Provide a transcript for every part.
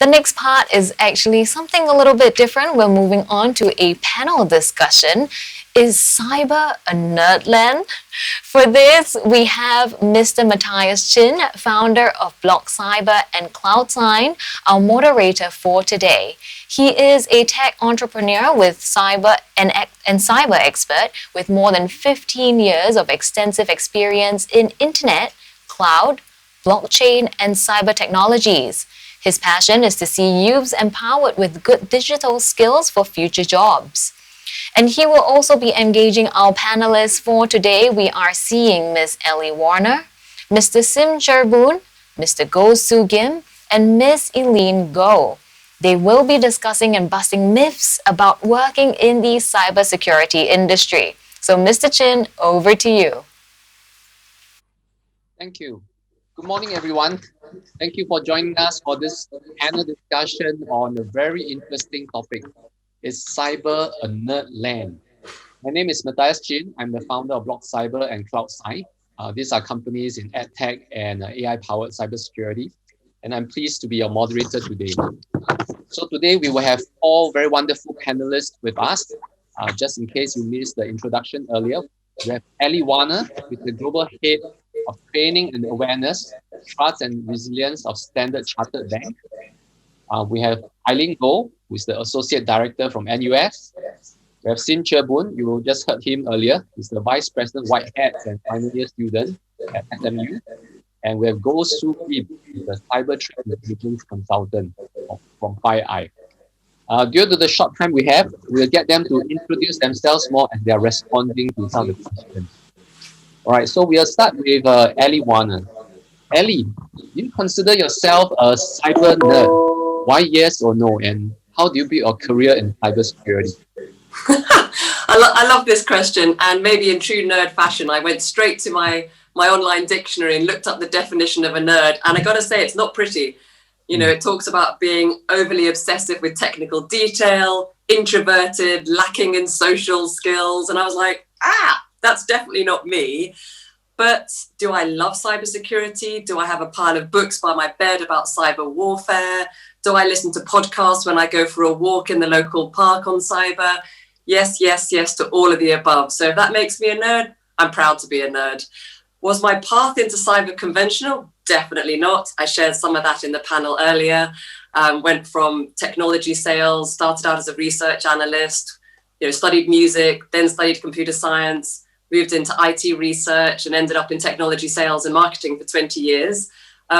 The next part is actually something a little bit different. We're moving on to a panel discussion. Is cyber a nerdland? For this, we have Mr. Matthias CHIN, founder of BlockCyber and CloudSign, our moderator for today. He is a tech entrepreneur with cyber and cyber expert with more than 15 years of extensive experience in internet, cloud, blockchain, and cyber technologies. His passion is to see youths empowered with good digital skills for future jobs. And he will also be engaging our panelists for today. We are seeing Ms. Ellie WARNER, Mr. Cher Boon, Mr. GOH Su Gim, and Ms. Eileen GOH. They will be discussing and busting myths about working in the cybersecurity industry. So Mr. CHIN, over to you. Thank you. Good morning, everyone. Thank you for joining us for this panel discussion on a very interesting topic. Is cyber a nerdland? My name is Matthias CHIN. I'm the founder of BlockCyber and CloudSign. These are companies in EdTech and AI-powered cybersecurity. And I'm pleased to be your moderator today. So today we will have all very wonderful panelists with us. Just in case you missed the introduction earlier, we have Ellie WARNER, who is the Global Head of Training and Awareness, Trust and Resilience of Standard Chartered Bank. We have Eileen GOH, who is the Associate Director from NUS. We have Cher Boon, you just heard him earlier. He's the Vice President, Whitehats and final year student at SMU. And we have GOH Su Gim, the Cyber Threat Intelligence Consultant from FireEye. Due to the short time we have, we'll get them to introduce themselves more as they are responding to some of the questions. All right, so we'll start with Ellie WARNER. Ellie, do you consider yourself a cyber nerd? Why yes or no? And how do you build a career in cybersecurity? I love this question, and maybe in true nerd fashion, I went straight to my online dictionary and looked up the definition of a nerd, and I gotta say, it's not pretty. You know, it talks about being overly obsessive with technical detail, introverted, lacking in social skills, and I was like, that's definitely not me. But do I love cybersecurity? Do I have a pile of books by my bed about cyber warfare? Do I listen to podcasts when I go for a walk in the local park on cyber? Yes, yes, yes to all of the above. So if that makes me a nerd, I'm proud to be a nerd. Was my path into cyber conventional? Definitely not. I shared some of that in the panel earlier. Went from technology sales, started out as a research analyst, studied music, then studied computer science, moved into IT research and ended up in technology sales and marketing for 20 years.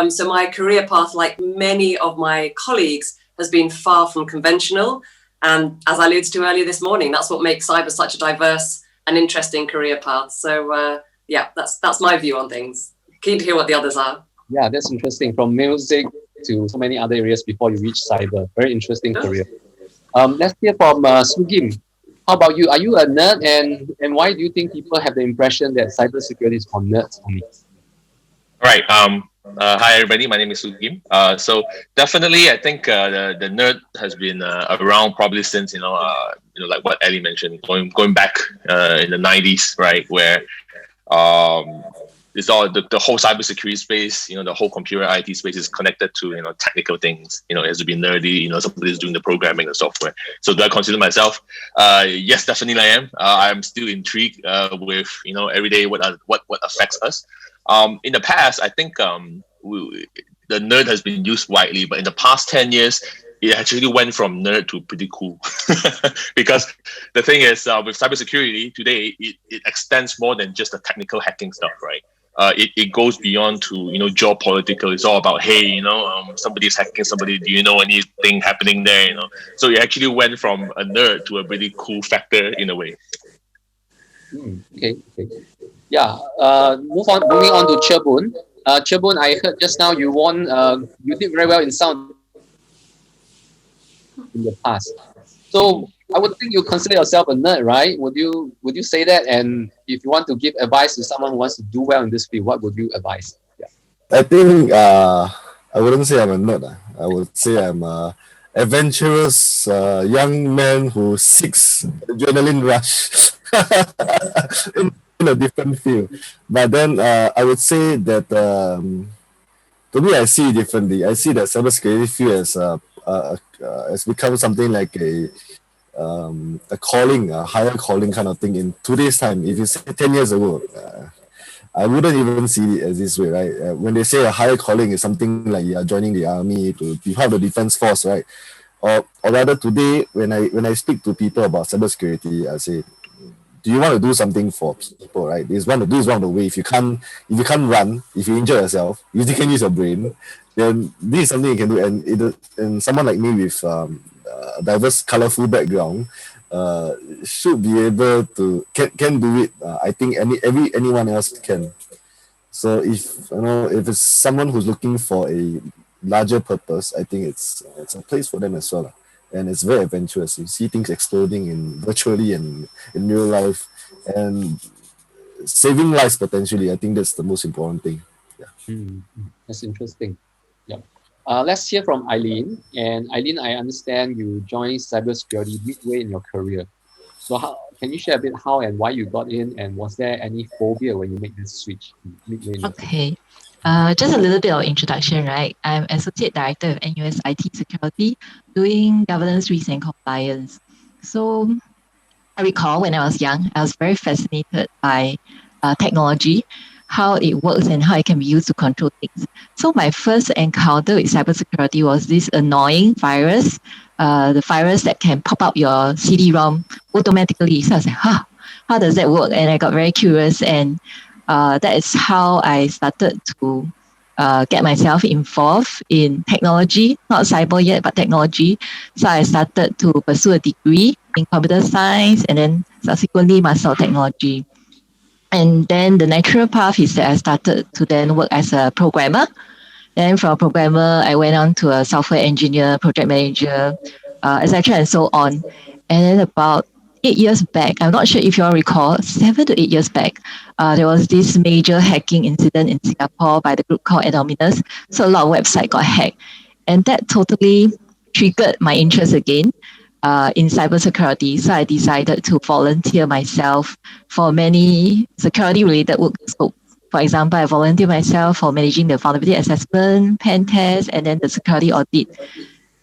So my career path, like many of my colleagues, has been far from conventional. And as I alluded to earlier this morning, that's what makes cyber such a diverse and interesting career path. So that's my view on things. Keen to hear what the others are. Yeah, that's interesting. From music to so many other areas before you reach cyber. Very interesting career. Let's hear from Su Gim. How about you? Are you a nerd? And why do you think people have the impression that cybersecurity is for nerds only? All right. Hi, everybody. My name is Su Gim. So definitely, I think the nerd has been around probably since, like what Ellie mentioned, going back in the 90s, right, where it's all the whole cybersecurity space, the whole computer IT space is connected to, technical things. It has to be nerdy, somebody's doing the programming and software. So do I consider myself? Yes, definitely I am. I'm still intrigued with, every day what affects us. In the past, I think the nerd has been used widely, but in the past 10 years, it actually went from nerd to pretty cool. Because the thing is, with cybersecurity today, it extends more than just the technical hacking stuff, right? It goes beyond to, geopolitical. It's all about, hey, somebody's hacking somebody. Do you know anything happening there? So it actually went from a nerd to a really cool factor in a way. Okay. Yeah. Moving on to Cher Boon. Cher Boon, I heard just now you won. You did very well in sound in the past. So I would think you consider yourself a nerd, right? Would you say that? And if you want to give advice to someone who wants to do well in this field, what would you advise? Yeah. I think I wouldn't say I'm a nerd. I would say I'm a adventurous young man who seeks adrenaline rush in a different field. But then I would say that to me, I see it differently. I see that cybersecurity field as it's become something like a calling, a higher calling kind of thing in today's time. If you say 10 years ago, I wouldn't even see it as this way, right? When they say a higher calling is something like you are joining the army to be part of the defense force, right? Or rather today, when I speak to people about cybersecurity, I say, do you want to do something for people, right? This is one of the way. If you can't run, if you injure yourself, if you can use your brain, then this is something you can do. And someone like me with a diverse, colorful background should be able to can do it. I think anyone else can. So if it's someone who's looking for a larger purpose, I think it's a place for them as well. And it's very adventurous. You see things exploding in virtually and in real life, and saving lives potentially. I think that's the most important thing. That's interesting. Yeah. Let's hear from Eileen. And Eileen, I understand you joined cybersecurity midway in your career. So can you share a bit how and why you got in, and was there any phobia when you make this switch midway in your career? Okay. Just a little bit of introduction, right? I'm Associate Director of NUS IT Security, doing governance, risk, and compliance. So I recall when I was young, I was very fascinated by technology, how it works and how it can be used to control things. So my first encounter with cybersecurity was this annoying virus, the virus that can pop up your CD-ROM automatically. So I was like, how does that work? And I got very curious, and that is how I started to get myself involved in technology, not cyber yet, but technology. So I started to pursue a degree in computer science and then subsequently master of technology. And then the natural path is that I started to then work as a programmer. Then from a programmer, I went on to a software engineer, project manager, etc. and so on. And then about 8 years back, I'm not sure if you all recall, 7 to 8 years back, there was this major hacking incident in Singapore by the group called Anonymous. So a lot of websites got hacked. And that totally triggered my interest again in cybersecurity. So I decided to volunteer myself for many security-related work scope. For example, I volunteer myself for managing the vulnerability assessment, pen test, and then the security audit.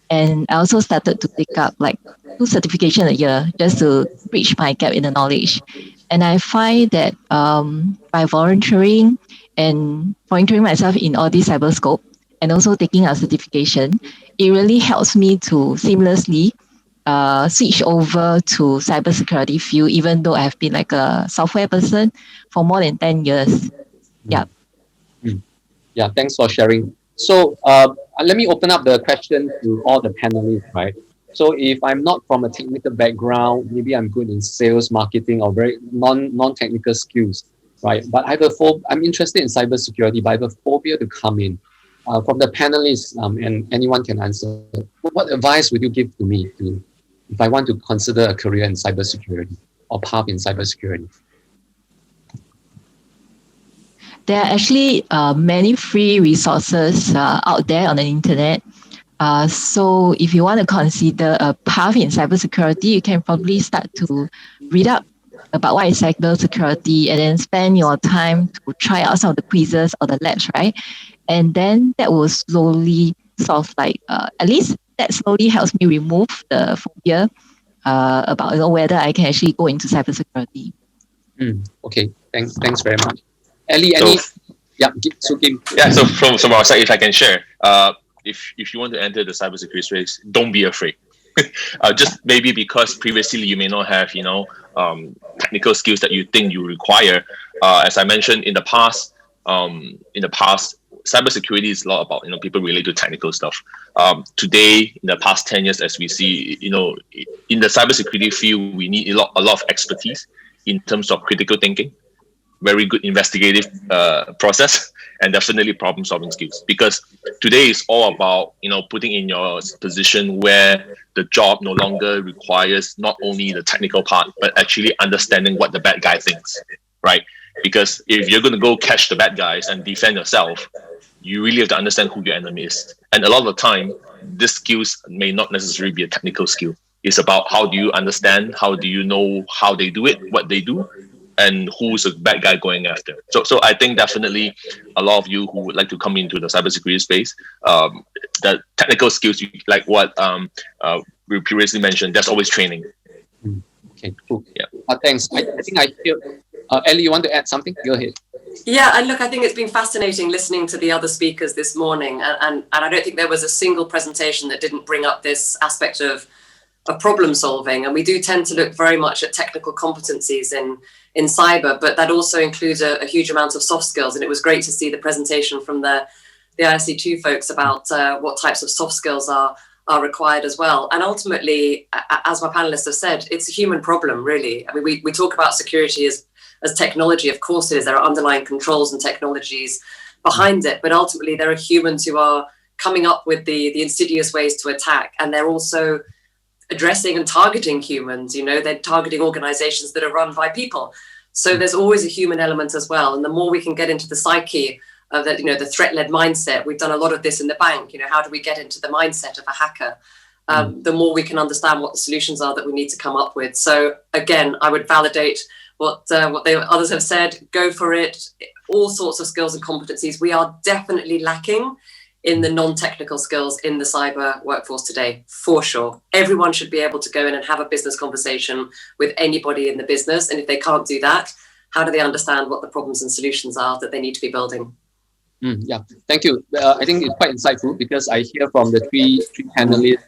And I also started to pick up like 2 certifications a year just to bridge my gap in the knowledge. And I find that by volunteering myself in all these cyber scope and also taking a certification, it really helps me to seamlessly switch over to cybersecurity field, even though I've been like a software person for more than 10 years. Yeah. Yeah, thanks for sharing. So let me open up the question to all the panelists, right? So if I'm not from a technical background, maybe I'm good in sales, marketing, or very non-technical skills, right? But I'm interested in cybersecurity, but I have a phobia to come in. From the panelists, and anyone can answer, what advice would you give to me if I want to consider a career in cybersecurity or path in cybersecurity? There are actually many free resources out there on the internet. So if you want to consider a path in cybersecurity, you can probably start to read up about what is cybersecurity and then spend your time to try out some of the quizzes or the labs, right? And then that will slowly sort of like, at least that slowly helps me remove the phobia about whether I can actually go into cybersecurity. Okay, thanks very much. Ellie, Su Gim. Yeah, so from our side, if I can share, if you want to enter the cybersecurity space, don't be afraid. Just maybe because previously you may not have, technical skills that you think you require. As I mentioned in the past, cybersecurity is a lot about people related to technical stuff. Today, in the past 10 years, as we see, in the cybersecurity field, we need a lot of expertise in terms of critical thinking, very good investigative process, and definitely problem solving skills. Because today is all about putting in your position where the job no longer requires not only the technical part, but actually understanding what the bad guy thinks, right? Because if you're going to go catch the bad guys and defend yourself, you really have to understand who your enemy is. And a lot of the time, these skills may not necessarily be a technical skill. It's about how do you understand, how do you know how they do it, what they do, and who's a bad guy going after. So I think definitely a lot of you who would like to come into the cybersecurity space, the technical skills, like what we previously mentioned, there's always training. Okay, cool. Yeah. Thanks. I think I hear, Ellie, you want to add something? Go ahead. Yeah, and look, I think it's been fascinating listening to the other speakers this morning, and I don't think there was a single presentation that didn't bring up this aspect of problem solving. And we do tend to look very much at technical competencies in cyber, but that also includes a huge amount of soft skills. And it was great to see the presentation from the ISC2 folks about what types of soft skills are required as well. And ultimately, as my panelists have said, it's a human problem, really. I mean, we talk about security as technology. Of course it is. There are underlying controls and technologies behind it, but ultimately there are humans who are coming up with the insidious ways to attack, and they're also addressing and targeting humans. They're targeting organizations that are run by people. So there's always a human element as well. And the more we can get into the psyche of that, the threat-led mindset, we've done a lot of this in the bank. How do we get into the mindset of a hacker? The more we can understand what the solutions are that we need to come up with. So again, I would validate what others have said. Go for it. All sorts of skills and competencies. We are definitely lacking in the non-technical skills in the cyber workforce today, for sure. Everyone should be able to go in and have a business conversation with anybody in the business. And if they can't do that, how do they understand what the problems and solutions are that they need to be building? Yeah, thank you. I think it's quite insightful because I hear from the three panelists,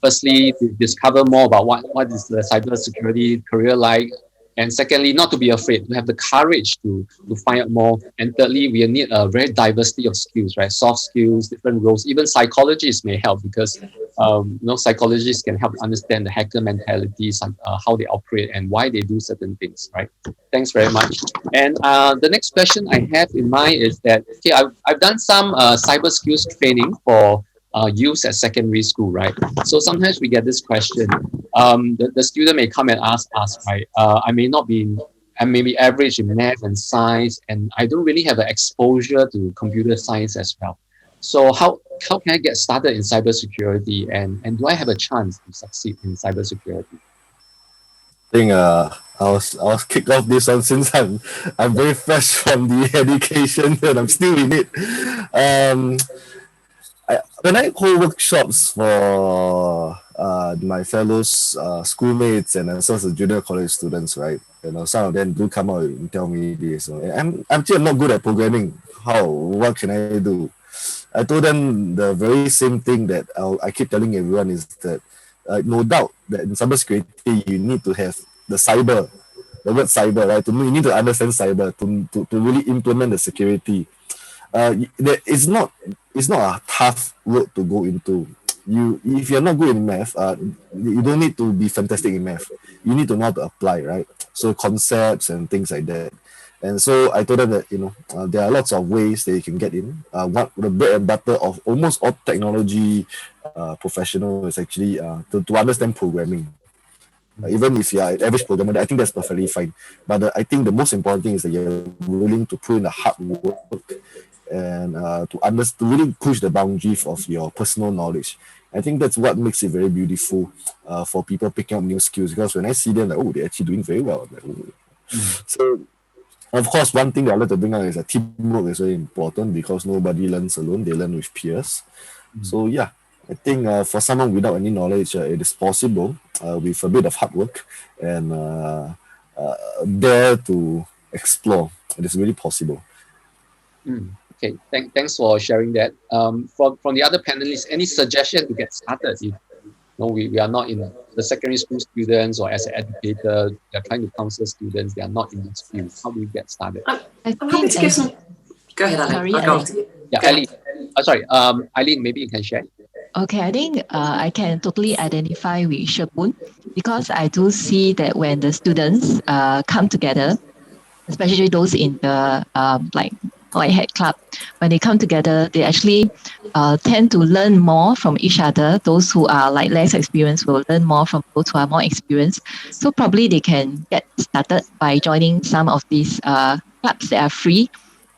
firstly, to discover more about what is the cybersecurity career like. And secondly, not to be afraid, to have the courage to find out more. And thirdly, we need a very diversity of skills, right? Soft skills, different roles. Even psychologists may help because psychologists can help understand the hacker mentalities, how they operate and why they do certain things, right? Thanks very much. And the next question I have in mind is that, okay, I've done some cyber skills training for youth at secondary school, right? So sometimes we get this question. The student may come and ask us, right? I may be average in math and science, and I don't really have an exposure to computer science as well. So how can I get started in cybersecurity, and do I have a chance to succeed in cybersecurity? I think I was kicked off this one since I'm very fresh from the education and I'm still in it. When I hold workshops for my fellows schoolmates and also the junior college students, right? Some of them do come out and tell me this. I'm still not good at programming. What can I do? I told them the very same thing that I keep telling everyone is that no doubt that in cybersecurity you need to have the word cyber, right? You need to understand cyber to really implement the security. It's not a tough road to go into. If you're not good in math, you don't need to be fantastic in math. You need to know how to apply, right? So concepts and things like that. And so I told them that there are lots of ways that you can get in. The bread and butter of almost all technology professional is actually to understand programming. Even if you're an average programmer, I think that's perfectly fine. But I think the most important thing is that you're willing to put in the hard work and to really push the boundaries of your personal knowledge. I think that's what makes it very beautiful for people picking up new skills, because when I see them, like, they're actually doing very well. So, of course, one thing that I like to bring up is that teamwork is very important, because nobody learns alone, they learn with peers. So, yeah, I think for someone without any knowledge, it is possible with a bit of hard work and dare to explore. It is really possible. Okay, thanks for sharing that. From the other panelists, any suggestion to get started? If we are not in the secondary school students, or as an educator, we are trying to counsel students, they are not in this field. How do we get started? I'm happy to give some. Go ahead, Eileen. Sorry, Ellie. Sorry, Eileen, maybe you can share. Okay, I think I can totally identify with Cher Boon, because I do see that when the students come together, especially those in the Whitehat club, when they come together, they actually tend to learn more from each other. Those who are less experienced will learn more from those who are more experienced. So probably they can get started by joining some of these clubs that are free,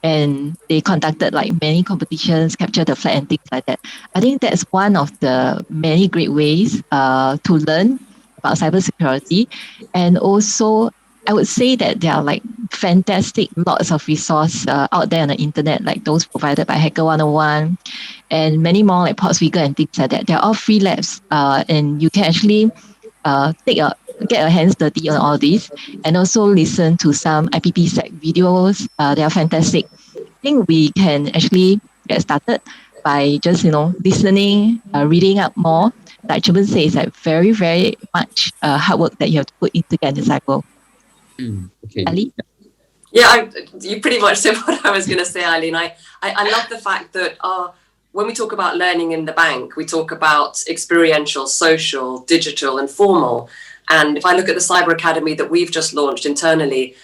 and they conducted many competitions, capture the flag and things like that. I think that's one of the many great ways to learn about cybersecurity. And also, I would say that there are like fantastic lots of resource out there on the internet, like those provided by Hacker 101 and many more like Podspeaker and things like that. They're all free labs, and you can actually get your hands dirty on all these, and also listen to some IPPSec videos. They are fantastic. I think we can actually get started by just listening, reading up more. Like Cher says, it's like very, very much hard work that you have to put into get into cycle. Okay. Ali? Yeah, you pretty much said what I was going to say, Eileen. I love the fact that when we talk about learning in the bank, we talk about experiential, social, digital, and formal. And if I look at the Cyber Academy that we've just launched internally,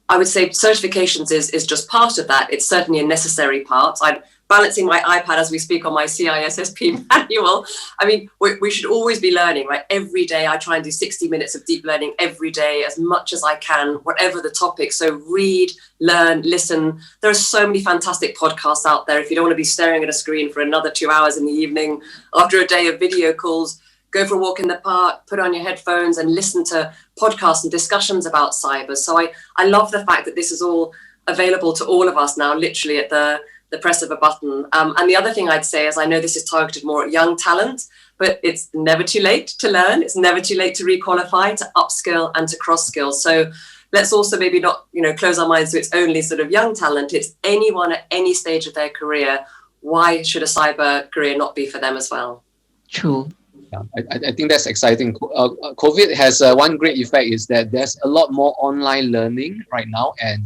I would say certifications is just part of that. It's certainly a necessary part. I'm balancing my iPad as we speak on my CISSP manual. I mean, we should always be learning, right? Every day I try and do 60 minutes of deep learning every day, as much as I can, whatever the topic. So read, learn, listen. There are so many fantastic podcasts out there. If you don't want to be staring at a screen for another 2 hours in the evening after a day of video calls, go for a walk in the park, put on your headphones and listen to podcasts and discussions about cyber. So I love the fact that this is all available to all of us now, literally at the press of a button. And the other thing I'd say is I know this is targeted more at young talent, but it's never too late to learn. It's never too late to requalify, to upskill and to cross-skill. So let's also maybe not close our minds to it's only sort of young talent. It's anyone at any stage of their career. Why should a cyber career not be for them as well? True. Yeah, I think that's exciting. COVID has one great effect is that there's a lot more online learning right now, and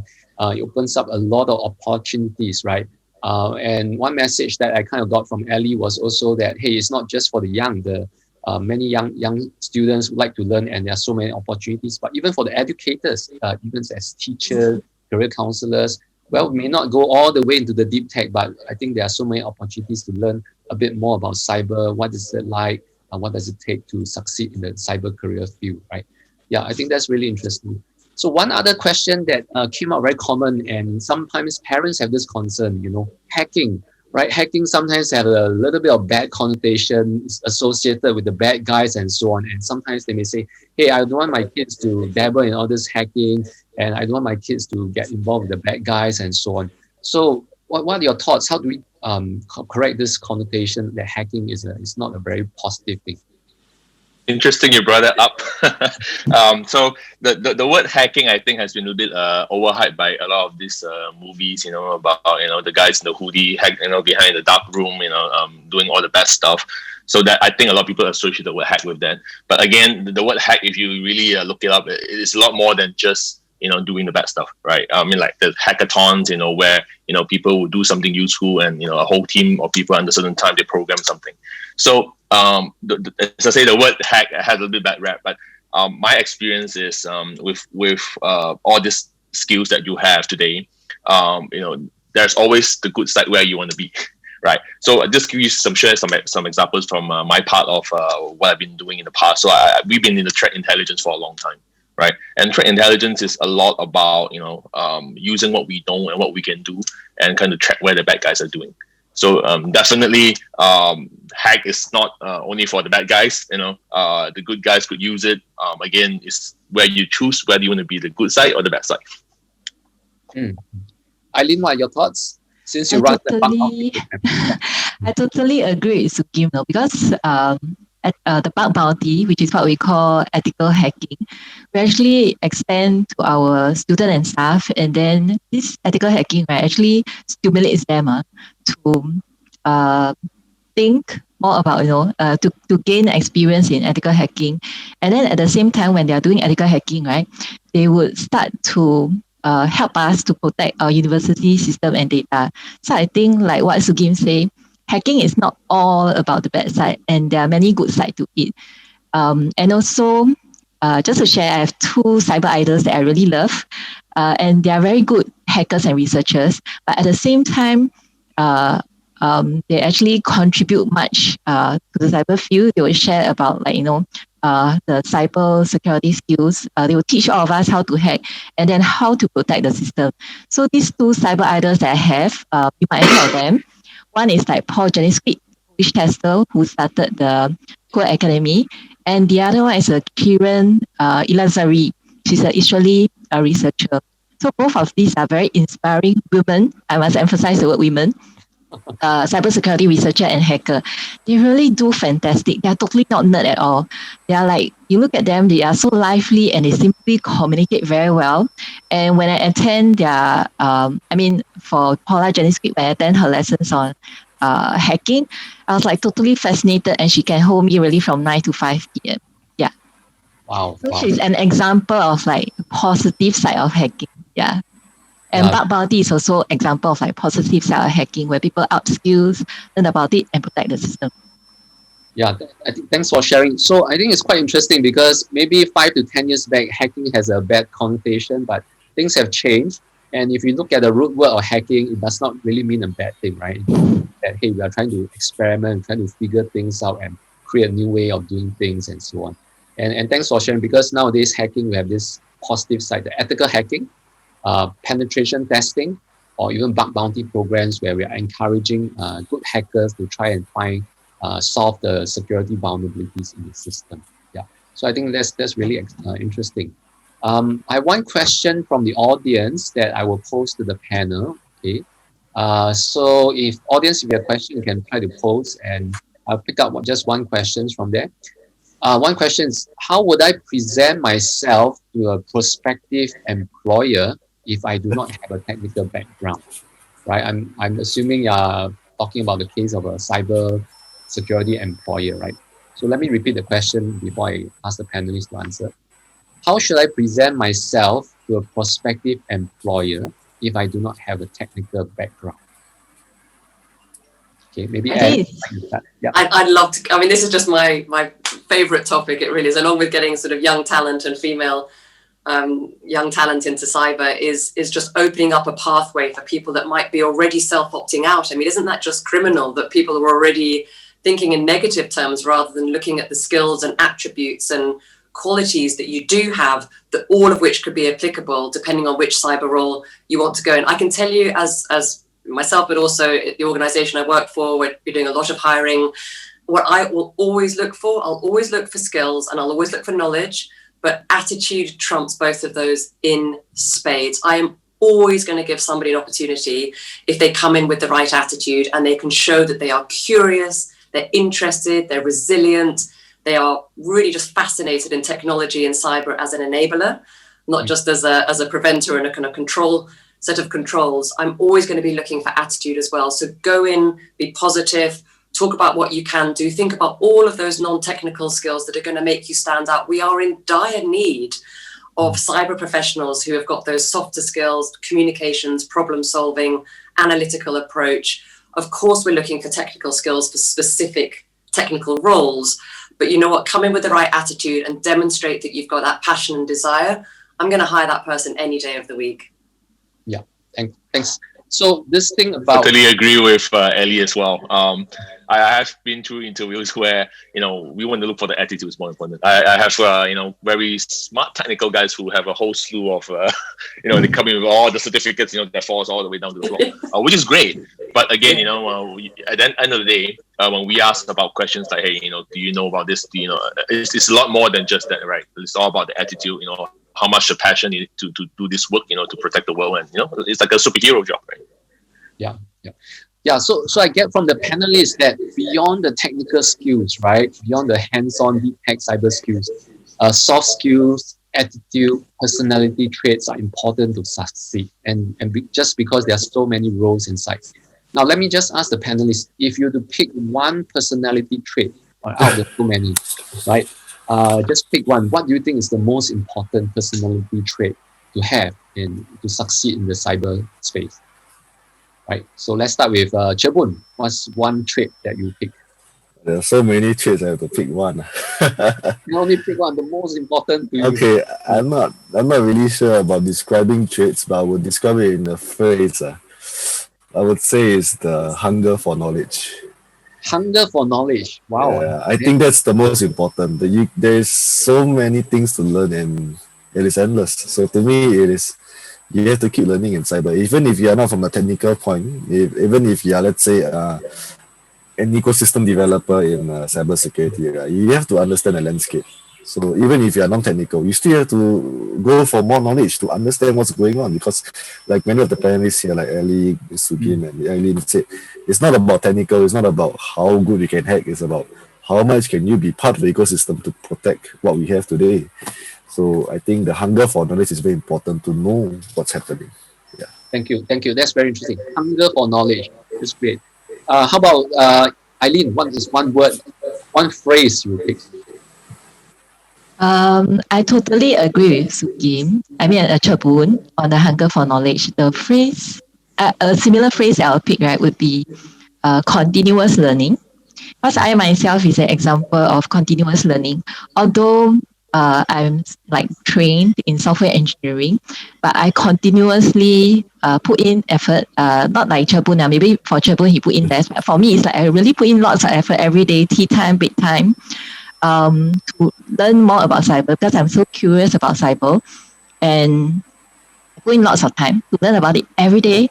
it opens up a lot of opportunities, right? And one message that I kind of got from Ellie was also that, hey, it's not just for the young. Many young students would like to learn, and there are so many opportunities. But even for the educators, even as teachers, career counselors, well, we may not go all the way into the deep tech, but I think there are so many opportunities to learn a bit more about cyber. What is it like? What does it take to succeed in the cyber career field, right? Yeah, I think that's really interesting. So one other question that came out very common, and sometimes parents have this concern, hacking, right? Hacking sometimes have a little bit of bad connotation associated with the bad guys and so on. And sometimes they may say, hey, I don't want my kids to dabble in all this hacking, and I don't want my kids to get involved with the bad guys and so on. So what are your thoughts? How do we correct this connotation that hacking is not a very positive thing? Interesting you brought that up. So the word hacking, I think, has been a bit overhyped by a lot of these movies, about the guys in the hoodie, behind the dark room, doing all the bad stuff. So that I think a lot of people associate the word hack with that. But again, the word hack, if you really look it up, it is a lot more than just doing the bad stuff, right? I mean, like the hackathons, where people will do something useful, and a whole team of people under a certain time they program something. So as I say, the word hack has a little bit bad rap, but my experience is with all these skills that you have today, there's always the good side where you want to be, right? So I'll just give you some examples from my part of what I've been doing in the past. So we've been in the threat intelligence for a long time, right? And threat intelligence is a lot about using what we know and what we can do, and kind of track where the bad guys are doing. So definitely, hack is not only for the bad guys. The good guys could use it. Again, it's where you choose whether you want to be the good side or the bad side. Eileen, what are your thoughts? Since you run I totally agree with Su Gim, because at the bug bounty, which is what we call ethical hacking, we actually expand to our student and staff, and then this ethical hacking, right, actually stimulates them to think more about, to gain experience in ethical hacking. And then at the same time, when they are doing ethical hacking, right, they would start to help us to protect our university system and data. So I think, like what Su Gim said, hacking is not all about the bad side, and there are many good sides to it. And also, just to share, I have two cyber idols that I really love, and they are very good hackers and researchers. But at the same time, they actually contribute much to the cyber field. They will share about the cybersecurity skills. They will teach all of us how to hack and then how to protect the system. So these two cyber idols that I have, you might have heard of them. One is like Paul Janiski, which tester who started the Code Academy, and the other one is Kiran Ilazari. She's an Israeli researcher. So both of these are very inspiring women. I must emphasize the word women. Cybersecurity researcher and hacker. They really do fantastic. They're totally not nerd at all. They are like, you look at them, they are so lively and they simply communicate very well. And when I attend their, for Paula Jenny's Script, when I attend her lessons on hacking, I was like totally fascinated, and she can hold me really from 9 to 5 p.m. Yeah. Wow. So she's an example of like positive side of hacking. Yeah. And bug bounty is also example of like positive side of hacking, where people upskills, learn about it, and protect the system. Yeah, I think thanks for sharing. So I think it's quite interesting because maybe 5 to 10 years back, hacking has a bad connotation, but things have changed. And if you look at the root word of hacking, it does not really mean a bad thing, right? That, hey, we are trying to experiment, trying to figure things out and create a new way of doing things and so on. And thanks for sharing, because nowadays hacking, we have this positive side, the ethical hacking, penetration testing, or even bug bounty programs where we are encouraging good hackers to try and solve the security vulnerabilities in the system. Yeah, so I think that's really interesting. I have one question from the audience that I will pose to the panel. Okay, so if audience, if you have a question, you can try to pose, and I'll pick up just one question from there. One question is, how would I present myself to a prospective employer if I do not have a technical background? Right, I'm assuming you're talking about the case of a cyber security employer, right? So let me repeat the question before I ask the panelists to answer. How should I present myself to a prospective employer if I do not have a technical background? Okay, maybe I'd love to. I mean, this is just my favorite topic. It really is, along with getting sort of young talent and female young talent into cyber, is just opening up a pathway for people that might be already self-opting out. I mean, isn't that just criminal that people are already thinking in negative terms rather than looking at the skills and attributes and qualities that you do have, that all of which could be applicable depending on which cyber role you want to go in. I can tell you as myself, but also the organization I work for, we're doing a lot of hiring. What I will always look for, I'll always look for skills and I'll always look for knowledge, but attitude trumps both of those in spades. I am always going to give somebody an opportunity if they come in with the right attitude and they can show that they are curious, they're interested, they're resilient, they are really just fascinated in technology and cyber as an enabler, not just as a preventer and a kind of set of controls. I'm always going to be looking for attitude as well. So go in, be positive, talk about what you can do, think about all of those non-technical skills that are going to make you stand out. We are in dire need of cyber professionals who have got those softer skills, communications, problem solving, analytical approach. Of course, we're looking for technical skills for specific technical roles, but you know what, come in with the right attitude and demonstrate that you've got that passion and desire. I'm going to hire that person any day of the week. Yeah, thanks. So this thing about... Totally agree with Ellie as well. I have been through interviews where, we want to look for the attitudes more important. I have, very smart technical guys who have a whole slew of, they come in with all the certificates, that falls all the way down to the floor, which is great. But again, at the end of the day, when we ask about questions like, hey, do you know about this? Do you know? It's a lot more than just that, right? It's all about the attitude, how much the passion you need to do this work, to protect the world, and it's like a superhero job, right? Yeah. So I get from the panelists that beyond the technical skills, right, beyond the hands-on deep tech cyber skills, soft skills, attitude, personality traits are important to succeed, just because there are so many roles inside. Now, let me just ask the panelists, if you were to pick one personality trait out of the so many, right? Just pick one. What do you think is the most important personality trait to have to succeed in the cyber space? Right. So let's start with Cher Boon. What's one trait that you pick? There are so many traits. I have to pick one. You only pick one. The most important to you. Okay, I'm not really sure about describing traits, but I would describe it in a phrase. I would say it's the hunger for knowledge. Hunger for knowledge. Wow. Yeah, I think that's the most important. There's so many things to learn and it is endless. So to me, it is, you have to keep learning in cyber. Even if you are not from a technical point, even if you are, let's say, an ecosystem developer in cybersecurity, right, you have to understand the landscape. So even if you are non-technical, you still have to go for more knowledge to understand what's going on, because like many of the panelists here, like Ellie, Su Gim, and Eileen said, it's not about technical, it's not about how good you can hack, it's about how much can you be part of the ecosystem to protect what we have today. So I think the hunger for knowledge is very important to know what's happening. Yeah. Thank you. That's very interesting. Hunger for knowledge. That's great. How about Eileen? What is one word, one phrase you pick? I totally agree with Su Gim. Cher Boon on the hunger for knowledge. The phrase, a similar phrase I'll pick, right, would be continuous learning. Because I myself is an example of continuous learning. Although I'm like trained in software engineering, but I continuously put in effort. Not like Cher Boon. Maybe for Cher Boon he put in less, but for me it's like I really put in lots of effort every day, tea time, break time, to learn more about cyber, because I'm so curious about cyber, and I put in lots of time to learn about it every day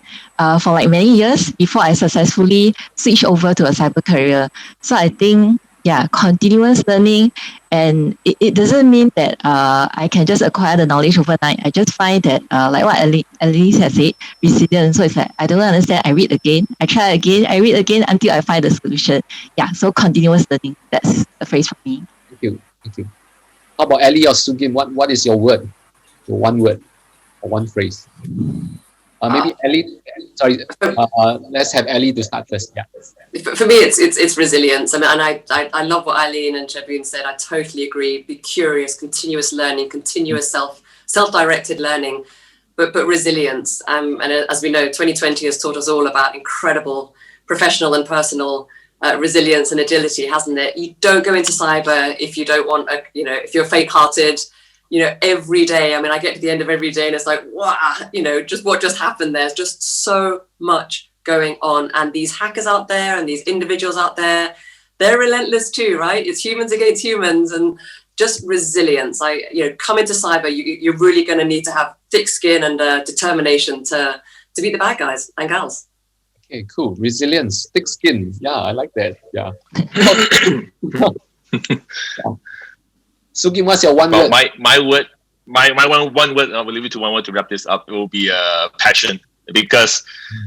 for like many years before I successfully switched over to a cyber career. So I think, yeah, continuous learning, and it doesn't mean that I can just acquire the knowledge overnight. I just find that, like what Ellie has said, resilience. So it's like, I don't understand, I read again, I try again, I read again until I find the solution. Yeah, so continuous learning, that's the phrase for me. Thank you. How about Ellie or Su Gim? What is your word? Your one word or one phrase? Maybe Ellie. Sorry. Let's have Ellie to start first. Yeah. For me, it's resilience. I mean, and I love what Eileen and Cher Boon said. I totally agree. Be curious, continuous learning, continuous self-directed learning, but resilience. And as we know, 2020 has taught us all about incredible professional and personal resilience and agility, hasn't it? You don't go into cyber if you don't want if you're fake-hearted. Every day, I mean, I get to the end of every day and it's like, wow, just what just happened. There's just so much going on. And these hackers out there and these individuals out there, they're relentless too, right? It's humans against humans, and just resilience. Come into cyber, you're really going to need to have thick skin and determination to beat the bad guys and gals. Okay, cool. Resilience, thick skin. Yeah, I like that. Yeah. Su Gim, what's your one word? My word, my one word, I will leave it to one word to wrap this up. It will be passion, because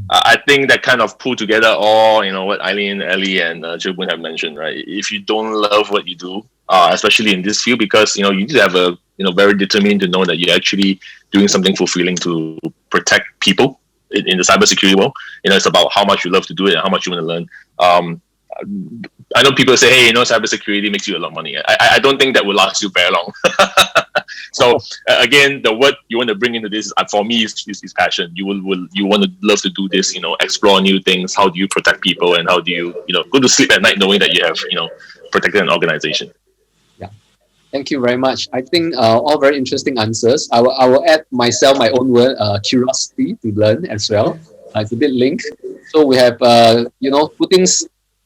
I think that kind of pull together all, what Eileen, Ellie, and Cher Boon have mentioned, right? If you don't love what you do, especially in this field, because, you need to have a, very determined to know that you're actually doing something fulfilling to protect people in the cybersecurity world. It's about how much you love to do it and how much you want to learn. I know people say, hey, cybersecurity makes you a lot of money. I don't think that will last you very long. So again, the word you want to bring into this, for me, is passion. You want to love to do this, explore new things. How do you protect people, and how do you, go to sleep at night knowing that you have, protected an organization? Yeah, thank you very much. I think all very interesting answers. I will add myself my own word, curiosity, to learn as well. It's a bit linked. So we have,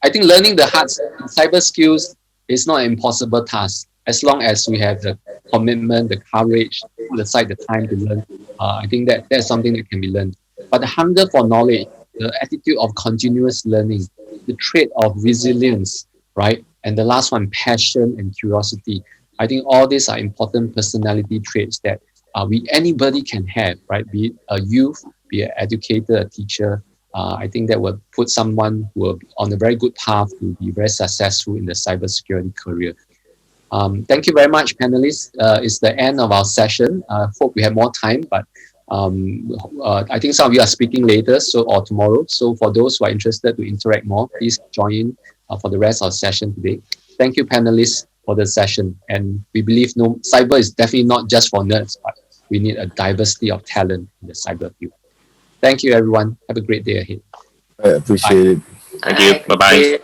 I think learning the hard cyber skills is not an impossible task, as long as we have the commitment, the courage, put aside the time to learn. I think that's something that can be learned. But the hunger for knowledge, the attitude of continuous learning, the trait of resilience, right? And the last one, passion and curiosity. I think all these are important personality traits that anybody can have, right? Be it a youth, be an educator, a teacher. I think that will put someone who will be on a very good path to be very successful in the cybersecurity career. Thank you very much, panelists. It's the end of our session. I hope we have more time, but I think some of you are speaking later or tomorrow. So for those who are interested to interact more, please join in for the rest of our session today. Thank you, panelists, for the session. And we believe cyber is definitely not just for nerds, but we need a diversity of talent in the cyber field. Thank you, everyone. Have a great day ahead. I appreciate it. Thank you. Bye-bye.